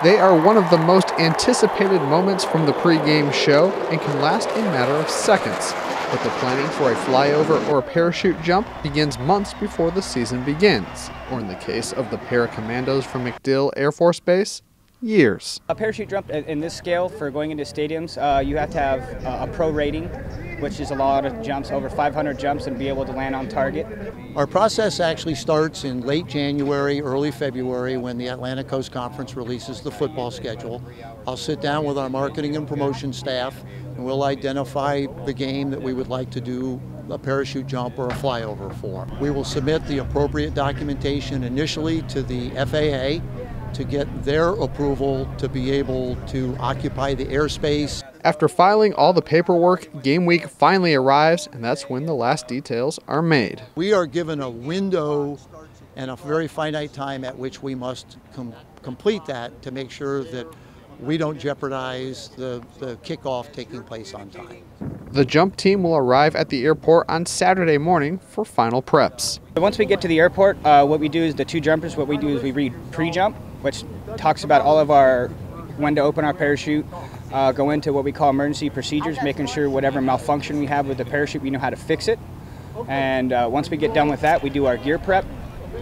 They are one of the most anticipated moments from the pregame show and can last a matter of seconds. But the planning for a flyover or a parachute jump begins months before the season begins, or in the case of the Paracommandos from MacDill Air Force Base, years. A parachute jump in this scale for going into stadiums, you have to have a pro rating, which is a lot of jumps, over 500 jumps, and be able to land on target. Our process actually starts in late January, early February, when the Atlantic Coast Conference releases the football schedule. I'll sit down with our marketing and promotion staff, and we'll identify the game that we would like to do a parachute jump or a flyover for. We will submit the appropriate documentation initially to the FAA to get their approval to be able to occupy the airspace. After filing all the paperwork, game week finally arrives, and that's when the last details are made. We are given a window and a very finite time at which we must complete that to make sure that we don't jeopardize the kickoff taking place on time. The jump team will arrive at the airport on Saturday morning for final preps. Once we get to the airport, what we do is the two jumpers, what we do is we read pre-jump, which talks about all of our, when to open our parachute, go into what we call emergency procedures, making sure whatever malfunction we have with the parachute, we know how to fix it. And once we get done with that, we do our gear prep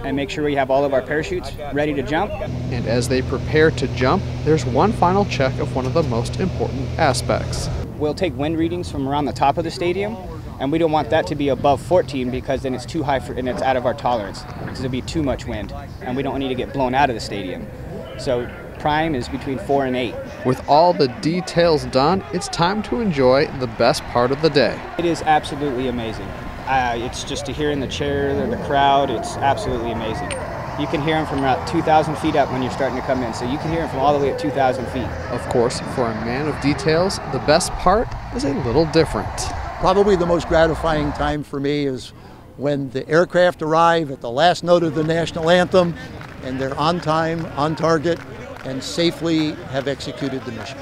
and make sure we have all of our parachutes ready to jump. And as they prepare to jump, there's one final check of one of the most important aspects. We'll take wind readings from around the top of the stadium, and we don't want that to be above 14 because then it's too high and it's out of our tolerance. Because it'll be too much wind, and we don't need to get blown out of the stadium. So prime is between 4 and 8. With all the details done, it's time to enjoy the best part of the day. It is absolutely amazing. It's just to hear in the chair, the crowd, it's absolutely amazing. You can hear them from about 2,000 feet up when you're starting to come in, so you can hear them from all the way at 2,000 feet. Of course, for a man of details, the best part is a little different. Probably the most gratifying time for me is when the aircraft arrive at the last note of the national anthem and they're on time, on target, and safely have executed the mission.